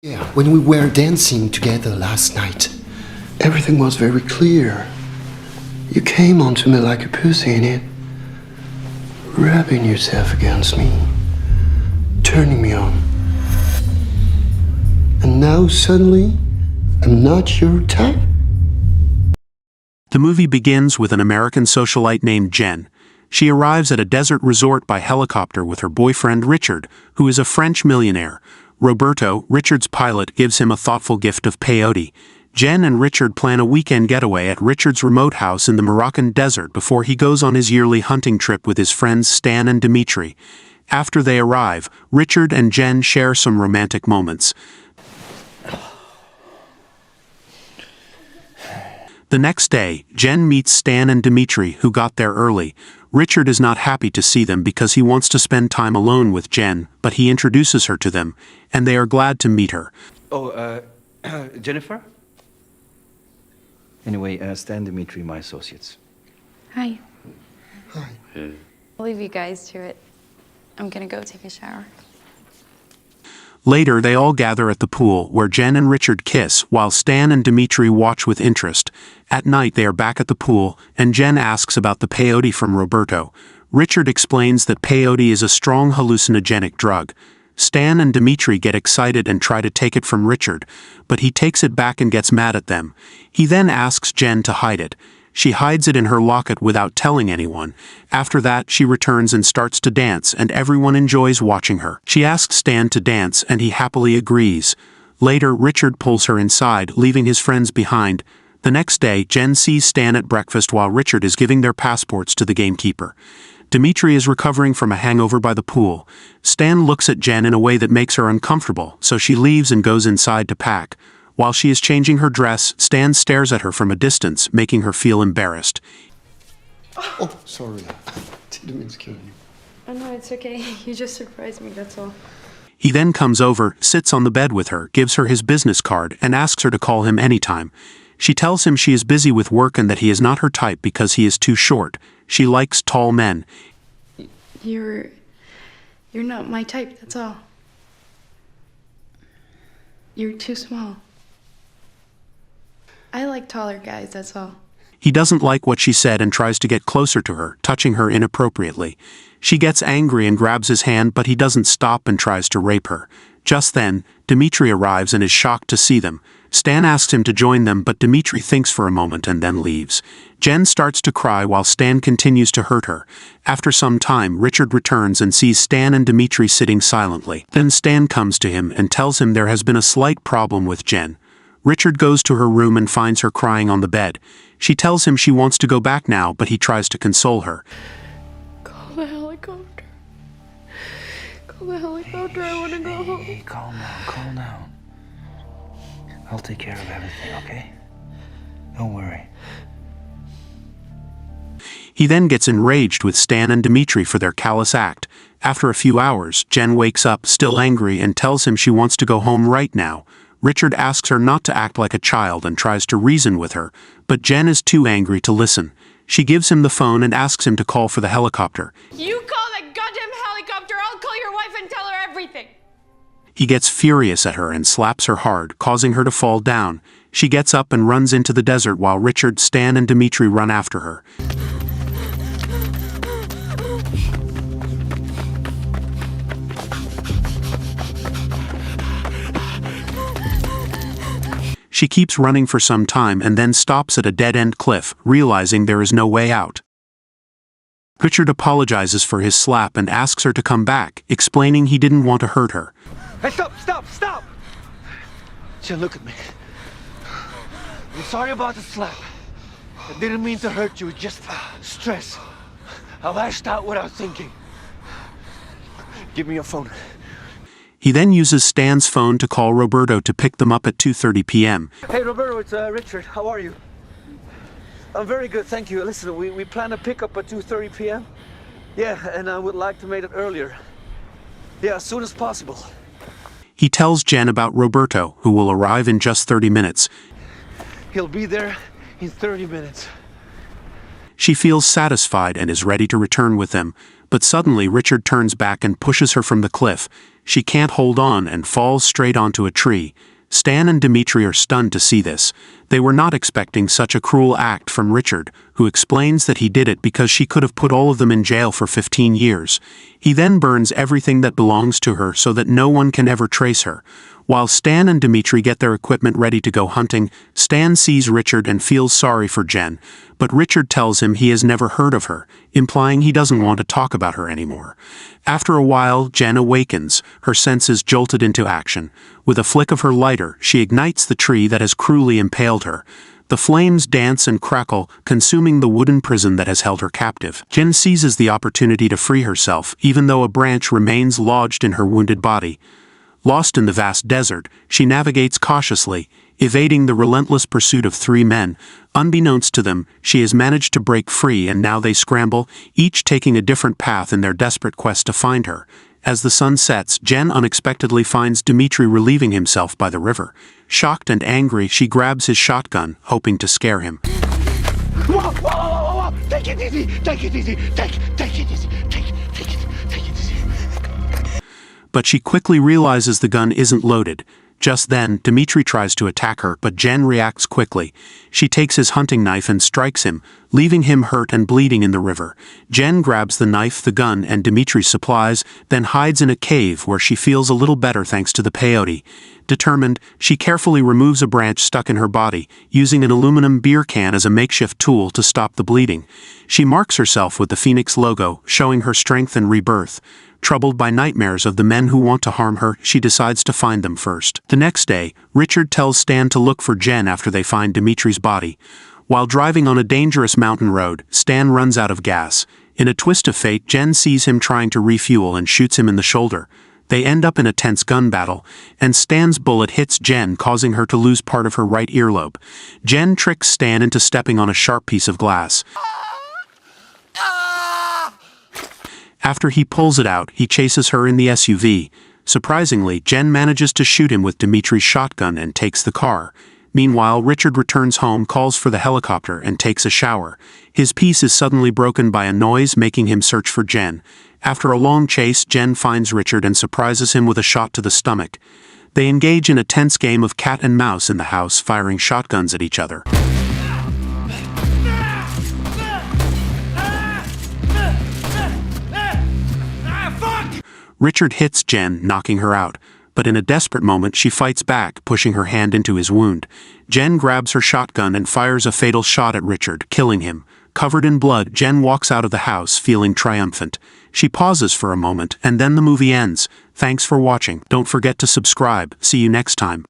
Yeah, when we were dancing together last night, everything was very clear. You came onto me like a pussy in it, rubbing yourself against me, turning me on. And now suddenly, I'm not your type? The movie begins with an American socialite named Jen. She arrives at a desert resort by helicopter with her boyfriend Richard, who is a French millionaire. Roberto, Richard's pilot, gives him a thoughtful gift of peyote. Jen and Richard plan a weekend getaway at Richard's remote house in the Moroccan desert before he goes on his yearly hunting trip with his friends Stan and Dimitri. After they arrive, Richard and Jen share some romantic moments. The next day, Jen meets Stan and Dimitri, who got there early. Richard is not happy to see them because he wants to spend time alone with Jen, but he introduces her to them, and they are glad to meet her. Oh, Jennifer? Anyway, Stan, Dimitri, my associates. Hi. Hi. I'll leave you guys to it. I'm gonna go take a shower. Later, they all gather at the pool, where Jen and Richard kiss, while Stan and Dimitri watch with interest. At night, they are back at the pool, and Jen asks about the peyote from Roberto. Richard explains that peyote is a strong hallucinogenic drug. Stan and Dimitri get excited and try to take it from Richard, but he takes it back and gets mad at them. He then asks Jen to hide it. She hides it in her locket without telling anyone. After that, she returns and starts to dance, and everyone enjoys watching her. She asks Stan to dance, and he happily agrees. Later, Richard pulls her inside, leaving his friends behind. The next day, Jen sees Stan at breakfast while Richard is giving their passports to the gamekeeper. Dimitri is recovering from a hangover by the pool. Stan looks at Jen in a way that makes her uncomfortable, so she leaves and goes inside to pack. While she is changing her dress, Stan stares at her from a distance, making her feel embarrassed. Oh, sorry. Didn't mean to kill you. Oh no, it's okay. You just surprised me, that's all. He then comes over, sits on the bed with her, gives her his business card, and asks her to call him anytime. She tells him she is busy with work and that he is not her type because he is too short. She likes tall men. You're not my type, that's all. You're too small. I like taller guys, that's all. He doesn't like what she said and tries to get closer to her, touching her inappropriately. She gets angry and grabs his hand, but he doesn't stop and tries to rape her. Just then, Dimitri arrives and is shocked to see them. Stan asks him to join them, but Dimitri thinks for a moment and then leaves. Jen starts to cry while Stan continues to hurt her. After some time, Richard returns and sees Stan and Dimitri sitting silently. Then Stan comes to him and tells him there has been a slight problem with Jen. Richard goes to her room and finds her crying on the bed. She tells him she wants to go back now, but he tries to console her. Call the helicopter. Call the helicopter, I wanna go home. Hey, calm down. I'll take care of everything, okay? Don't worry. He then gets enraged with Stan and Dimitri for their callous act. After a few hours, Jen wakes up, still angry, and tells him she wants to go home right now. Richard asks her not to act like a child and tries to reason with her, but Jen is too angry to listen. She gives him the phone and asks him to call for the helicopter. You call that goddamn helicopter, I'll call your wife and tell her everything. He gets furious at her and slaps her hard, causing her to fall down. She gets up and runs into the desert while Richard, Stan, and Dimitri run after her. She keeps running for some time and then stops at a dead-end cliff, realizing there is no way out. Richard apologizes for his slap and asks her to come back, explaining he didn't want to hurt her. Hey, stop! Jen, look at me. I'm sorry about the slap. I didn't mean to hurt you, just stress. I lashed out without thinking. Give me your phone. He then uses Stan's phone to call Roberto to pick them up at 2:30 p.m. Hey, Roberto, it's Richard. How are you? I'm very good, thank you. Listen, we plan a pickup at 2:30 p.m. Yeah, and I would like to make it earlier. Yeah, as soon as possible. He tells Jen about Roberto, who will arrive in just 30 minutes. He'll be there in 30 minutes. She feels satisfied and is ready to return with them, but suddenly Richard turns back and pushes her from the cliff. she can't hold on and falls straight onto a tree. Stan and Dimitri are stunned to see this. They were not expecting such a cruel act from Richard, who explains that he did it because she could have put all of them in jail for 15 years. He then burns everything that belongs to her so that no one can ever trace her. While Stan and Dimitri get their equipment ready to go hunting, Stan sees Richard and feels sorry for Jen, but Richard tells him he has never heard of her, implying he doesn't want to talk about her anymore. After a while, Jen awakens, her senses jolted into action. With a flick of her lighter, she ignites the tree that has cruelly impaled her. The flames dance and crackle, consuming the wooden prison that has held her captive. Jen seizes the opportunity to free herself, even though a branch remains lodged in her wounded body. Lost in the vast desert, she navigates cautiously, evading the relentless pursuit of three men. Unbeknownst to them, she has managed to break free, and now they scramble, each taking a different path in their desperate quest to find her. As the sun sets, Jen unexpectedly finds Dimitri relieving himself by the river. Shocked and angry, she grabs his shotgun, hoping to scare him. Whoa, whoa, whoa, whoa! Take it easy! Take it easy! Take it easy! Take it easy! But she quickly realizes the gun isn't loaded. Just then, Dimitri tries to attack her, but Jen reacts quickly. She takes his hunting knife and strikes him, leaving him hurt and bleeding in the river. Jen grabs the knife, the gun, and Dimitri's supplies, then hides in a cave where she feels a little better thanks to the peyote. Determined, she carefully removes a branch stuck in her body, using an aluminum beer can as a makeshift tool to stop the bleeding. She marks herself with the Phoenix logo, showing her strength and rebirth. Troubled by nightmares of the men who want to harm her, she decides to find them first. The next day, Richard tells Stan to look for Jen after they find Dimitri's body. While driving on a dangerous mountain road, Stan runs out of gas. In a twist of fate, Jen sees him trying to refuel and shoots him in the shoulder. They end up in a tense gun battle, and Stan's bullet hits Jen, causing her to lose part of her right earlobe. Jen tricks Stan into stepping on a sharp piece of glass. After he pulls it out, he chases her in the SUV. Surprisingly, Jen manages to shoot him with Dimitri's shotgun and takes the car. Meanwhile, Richard returns home, calls for the helicopter, and takes a shower. His peace is suddenly broken by a noise, making him search for Jen. After a long chase, Jen finds Richard and surprises him with a shot to the stomach. They engage in a tense game of cat and mouse in the house, firing shotguns at each other. Richard hits Jen, knocking her out, but in a desperate moment she fights back, pushing her hand into his wound. Jen grabs her shotgun and fires a fatal shot at Richard, killing him. Covered in blood, Jen walks out of the house, feeling triumphant. She pauses for a moment, and then the movie ends. Thanks for watching. Don't forget to subscribe. See you next time.